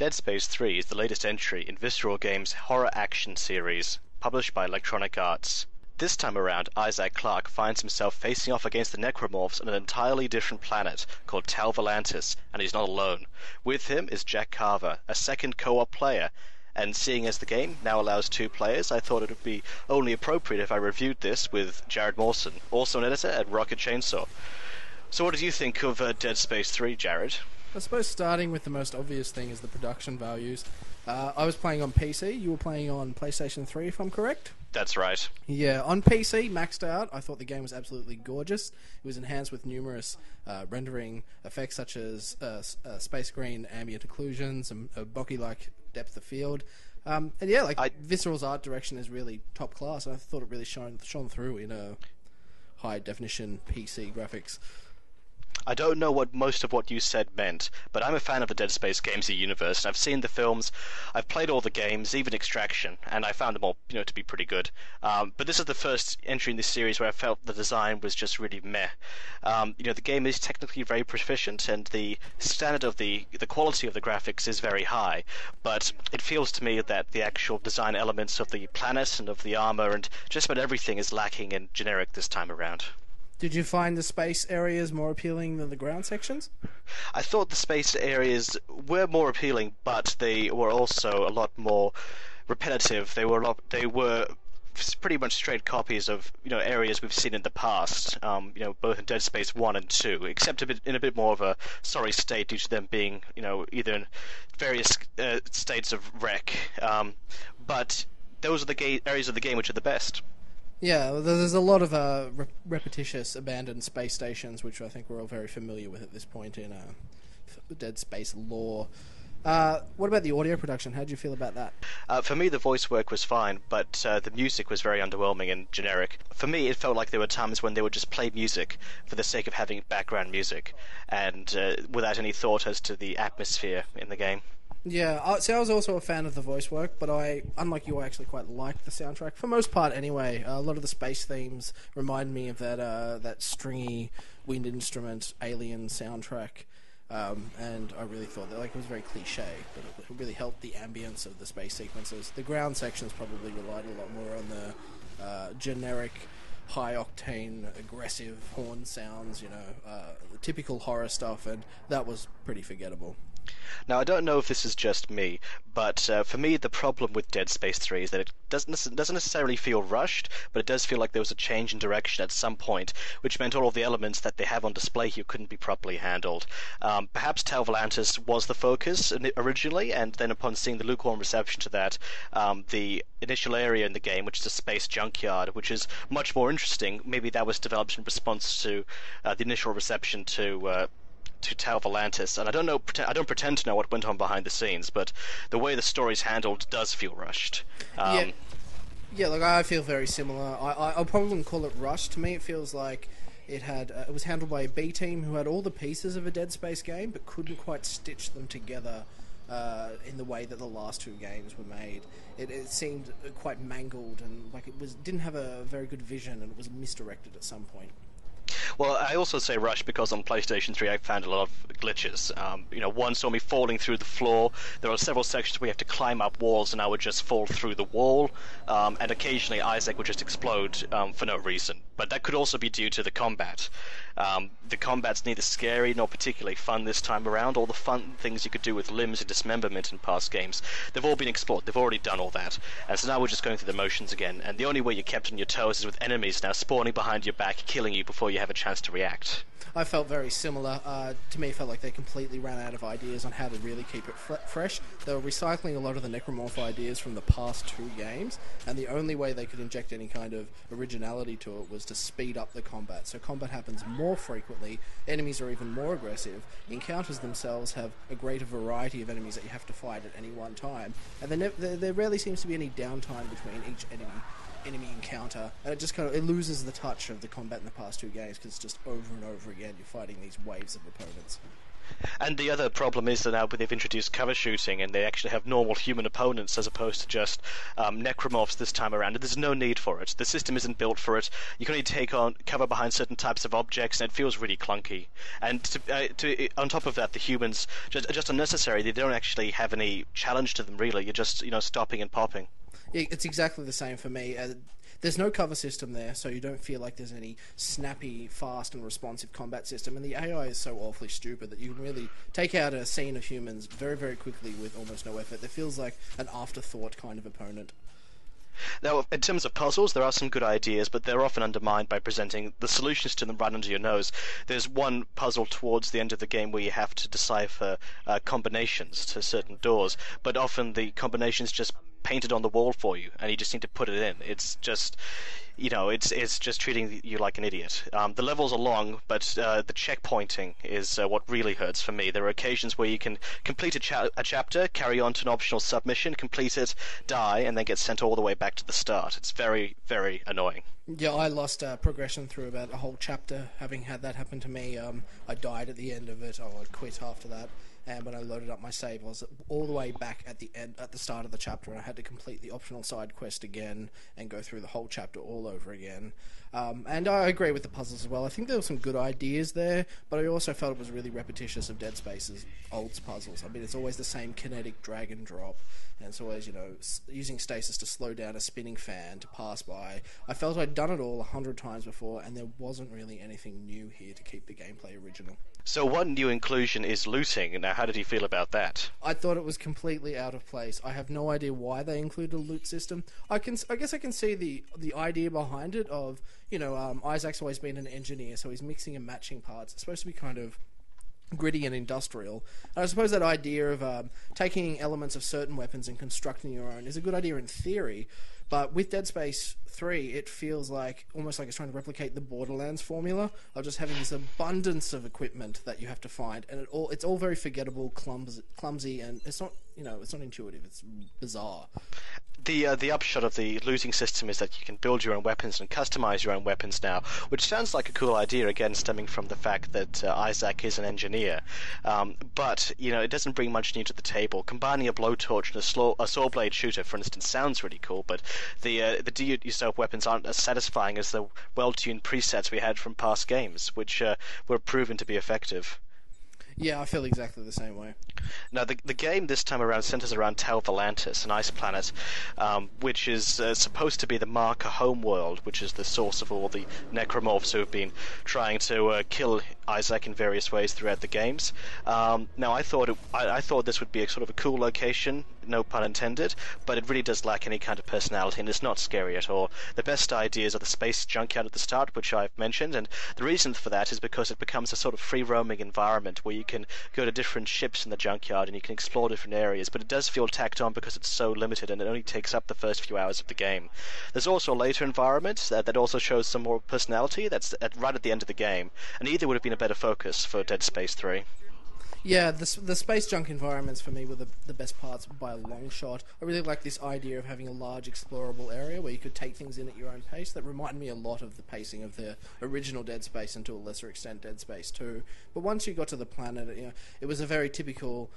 Dead Space 3 is the latest entry in Visceral Games' horror action series, published by Electronic Arts. This time around, Clarke finds himself facing off against the Necromorphs on an entirely different planet called Tal Volantis, and he's not alone. With him is Jack Carver, a second co-op player, and seeing as the game now allows 2 players, I thought it would be only appropriate if I reviewed this with Jarrod Mawson, also an editor at Rocket Chainsaw. So what did you think of Dead Space 3, Jarrod? I suppose starting with the most obvious thing is the production values. I was playing on PC, you were playing on PlayStation 3 if I'm correct? That's right. Yeah, on PC, maxed out, I thought the game was absolutely gorgeous. It was enhanced with numerous rendering effects such as space green ambient occlusions and a bokeh-like depth of field. And yeah, Visceral's art direction is really top class, and I thought it really shone through in a high-definition PC graphics. I don't know what most of what you said meant, but I'm a fan of the Dead Space games universe, and I've seen the films, I've played all the games, even Extraction, and I found them all, to be pretty good. But this is the first entry in this series where I felt the design was just really meh. The game is technically very proficient, and the standard of the quality of the graphics is very high, but it feels to me that the actual design elements of the planet and of the armor and just about everything is lacking and generic this time around. Did you find the space areas more appealing than the ground sections? I thought the space areas were more appealing, but they were also a lot more repetitive. They were pretty much straight copies of areas we've seen in the past. Both in Dead Space 1 and 2, except in a bit more of a sorry state due to them being either in various states of wreck. But those are the areas of the game which are the best. Yeah, there's a lot of repetitious abandoned space stations, which I think we're all very familiar with at this point in Dead Space lore. What about the audio production? How did you feel about that? For me, the voice work was fine, but the music was very underwhelming and generic. For me, it felt like there were times when they would just play music for the sake of having background music, and without any thought as to the atmosphere in the game. Yeah, I was also a fan of the voice work, but unlike you, I actually quite liked the soundtrack, for most part anyway. A lot of the space themes remind me of that stringy wind instrument alien soundtrack, and I really thought that it was very cliche, but it really helped the ambience of the space sequences. The ground sections probably relied a lot more on the generic, high-octane, aggressive horn sounds, the typical horror stuff, and that was pretty forgettable. Now, I don't know if this is just me, but for me, the problem with Dead Space 3 is that it doesn't necessarily feel rushed, but it does feel like there was a change in direction at some point, which meant all of the elements that they have on display here couldn't be properly handled. Perhaps Tal Volantis was the focus originally, and then upon seeing the lukewarm reception to that, the initial area in the game, which is a space junkyard, which is much more interesting, maybe that was developed in response to the initial reception to Tal Volantis, and I don't pretend to know what went on behind the scenes, but the way the story's handled does feel rushed. I feel very similar. I probably wouldn't call it rushed. To me, it feels like it was handled by a B team who had all the pieces of a Dead Space game, but couldn't quite stitch them together in the way that the last 2 games were made. It seemed quite mangled, and didn't have a very good vision, and it was misdirected at some point. Well, I also say rush because on PlayStation 3 I found a lot of glitches. One saw me falling through the floor. There are several sections where you have to climb up walls and I would just fall through the wall. And occasionally Isaac would just explode for no reason. But that could also be due to the combat. The combat's neither scary nor particularly fun this time around. All the fun things you could do with limbs and dismemberment in past games, they've all been explored. They've already done all that. And so now we're just going through the motions again. And the only way you're kept on your toes is with enemies now spawning behind your back, killing you before you have a chance to react. I felt very similar. To me, it felt like they completely ran out of ideas on how to really keep it fresh. They were recycling a lot of the Necromorph ideas from the past 2 games, and the only way they could inject any kind of originality to it was to speed up the combat. So combat happens more frequently, enemies are even more aggressive, encounters themselves have a greater variety of enemies that you have to fight at any one time, and there rarely seems to be any downtime between each enemy encounter, and it just it loses the touch of the combat in the past 2 games because it's just over and over again you're fighting these waves of opponents. And the other problem is that now they've introduced cover shooting, and they actually have normal human opponents as opposed to just necromorphs this time around. And there's no need for it. The system isn't built for it. You can only take on cover behind certain types of objects, and it feels really clunky. And on top of that, the humans just unnecessary. They don't actually have any challenge to them, really. You're just stopping and popping. Yeah, it's exactly the same for me. There's no cover system there, so you don't feel like there's any snappy, fast, and responsive combat system. And the AI is so awfully stupid that you can really take out a scene of humans very, very quickly with almost no effort. It feels like an afterthought kind of opponent. Now, in terms of puzzles, there are some good ideas, but they're often undermined by presenting the solutions to them right under your nose. There's one puzzle towards the end of the game where you have to decipher combinations to certain doors, but often the combinations just painted on the wall for you, and you just need to put it in. It's just, it's just treating you like an idiot. The levels are long, but the checkpointing is what really hurts for me. There are occasions where you can complete a chapter, carry on to an optional submission, complete it, die, and then get sent all the way back to the start. It's very, very annoying. Yeah, I lost progression through about a whole chapter, having had that happen to me. I died at the end of it. I quit after that. And when I loaded up my save, I was all the way back at the start of the chapter, and I had to complete the optional side quest again and go through the whole chapter all over again. And I agree with the puzzles as well. I think there were some good ideas there, but I also felt it was really repetitious of Dead Space's old puzzles. I mean, it's always the same kinetic drag and drop, and it's always, using stasis to slow down a spinning fan to pass by. I felt I'd done it all 100 times before, and there wasn't really anything new here to keep the gameplay original. So one new inclusion is looting. Now, how did you feel about that? I thought it was completely out of place. I have no idea why they included a loot system. I guess I can see the idea behind it of, Isaac's always been an engineer, so he's mixing and matching parts. It's supposed to be kind of gritty and industrial. And I suppose that idea of taking elements of certain weapons and constructing your own is a good idea in theory, but with Dead Space 3, it feels almost like it's trying to replicate the Borderlands formula of just having this abundance of equipment that you have to find, and it's all very forgettable, clumsy, and it's not intuitive. It's bizarre. The upshot of the looting system is that you can build your own weapons and customize your own weapons now, which sounds like a cool idea, again stemming from the fact that Isaac is an engineer. But it doesn't bring much new to the table. Combining a blowtorch and a saw blade shooter, for instance, sounds really cool, but the do-it-yourself weapons aren't as satisfying as the well-tuned presets we had from past games, which were proven to be effective. Yeah, I feel exactly the same way. Now, the game this time around centers around Tau Volantis, an ice planet, which is supposed to be the marker homeworld, which is the source of all the necromorphs who have been trying to kill Isaac in various ways throughout the games. Now, I thought this would be a sort of a cool location, no pun intended, but it really does lack any kind of personality, and it's not scary at all. The best ideas are the space junkyard at the start, which I've mentioned, and the reason for that is because it becomes a sort of free-roaming environment where you can go to different ships in the junkyard and you can explore different areas, but it does feel tacked on because it's so limited and it only takes up the first few hours of the game. There's also a later environment that also shows some more personality that's right at the end of the game, and either would have been a better focus for Dead Space 3. Yeah, the space junk environments for me were the best parts by a long shot. I really like this idea of having a large explorable area where you could take things in at your own pace. That reminded me a lot of the pacing of the original Dead Space, and to a lesser extent Dead Space 2. But once you got to the planet, it was a very typical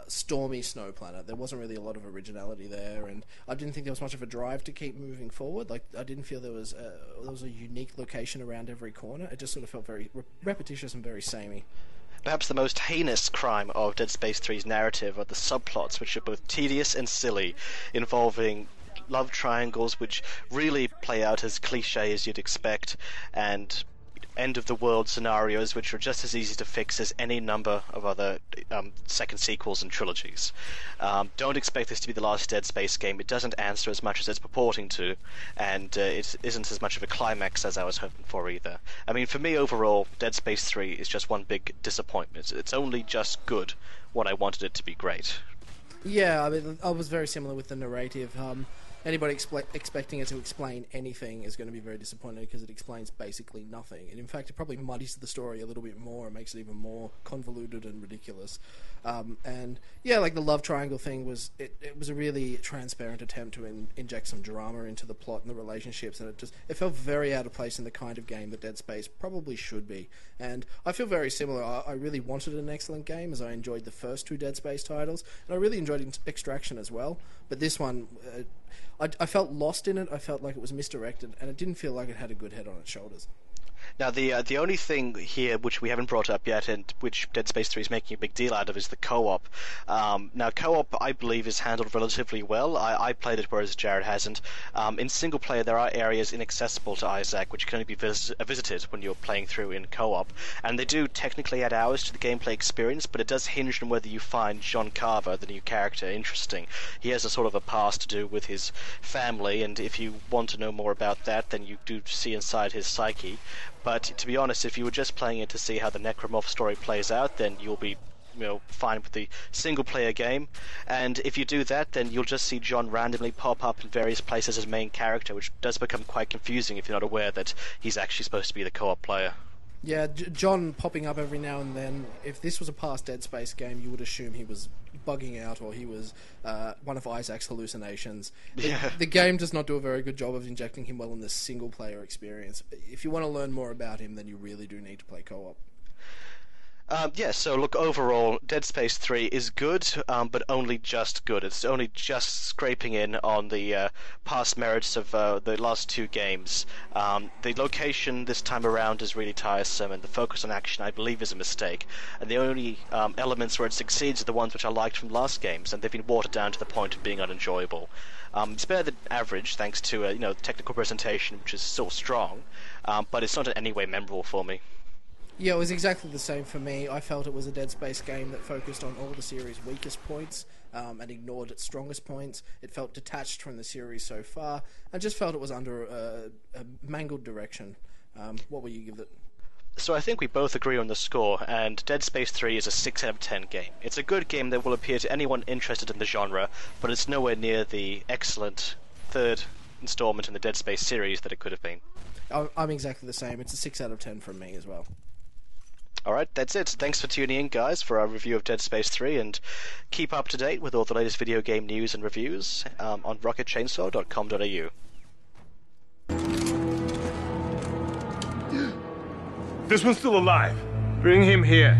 stormy snow planet. There wasn't really a lot of originality there, and I didn't think there was much of a drive to keep moving forward. I didn't feel there was a unique location around every corner. It just sort of felt very repetitious and very samey. Perhaps the most heinous crime of Dead Space 3's narrative are the subplots, which are both tedious and silly, involving love triangles which really play out as cliché as you'd expect, and end-of-the-world scenarios which are just as easy to fix as any number of other second sequels and trilogies. Don't expect this to be the last Dead Space game. It doesn't answer as much as it's purporting to, and it isn't as much of a climax as I was hoping for either. I mean, for me overall, Dead Space 3 is just one big disappointment. It's only just good when I wanted it to be great. Yeah, I mean, I was very similar with the narrative. anybody expecting it to explain anything is going to be very disappointed because it explains basically nothing. And in fact, it probably muddies the story a little bit more and makes it even more convoluted and ridiculous. And yeah, like the love triangle thing was it was a really transparent attempt to inject some drama into the plot and the relationships, and it felt very out of place in the kind of game that Dead Space probably should be. And I feel very similar. I really wanted an excellent game, as I enjoyed the first two Dead Space titles, and I really enjoyed Extraction as well. But this one, I felt lost in it. I felt like it was misdirected, and it didn't feel like it had a good head on its shoulders. Now, the only thing here which we haven't brought up yet, and which Dead Space 3 is making a big deal out of, is the co-op. Now, co-op, I believe, is handled relatively well. I played it, whereas Jarrod hasn't. In single player, there are areas inaccessible to Isaac, which can only be visited when you're playing through in co-op. And they do technically add hours to the gameplay experience, but it does hinge on whether you find John Carver, the new character, interesting. He has a sort of a past to do with his family, and if you want to know more about that, then you do see inside his psyche. But to be honest, if you were just playing it to see how the Necromorph story plays out, then you'll be fine with the single-player game. And if you do that, then you'll just see John randomly pop up in various places as main character, which does become quite confusing if you're not aware that he's actually supposed to be the co-op player. Yeah, John popping up every now and then. If this was a past Dead Space game, you would assume he was bugging out or he was one of Isaac's hallucinations. The game does not do a very good job of injecting him well in this single-player experience. If you want to learn more about him, then you really do need to play co-op. So look, overall, Dead Space 3 is good, but only just good. It's only just scraping in on the past merits of the last two games. The location this time around is really tiresome, and the focus on action, I believe, is a mistake. And the only elements where it succeeds are the ones which I liked from last games, and they've been watered down to the point of being unenjoyable. It's better than average, thanks to technical presentation, which is still strong, but it's not in any way memorable for me. Yeah, it was exactly the same for me. I felt it was a Dead Space game that focused on all the series' weakest points and ignored its strongest points. It felt detached from the series so far, and just felt it was under a mangled direction. What will you give it? So I think we both agree on the score, and Dead Space 3 is a 6 out of 10 game. It's a good game that will appeal to anyone interested in the genre, but it's nowhere near the excellent third installment in the Dead Space series that it could have been. I'm exactly the same. It's a 6 out of 10 from me as well. Alright, that's it. Thanks for tuning in, guys, for our review of Dead Space 3, and keep up to date with all the latest video game news and reviews on rocketchainsaw.com.au. This one's still alive. Bring him here.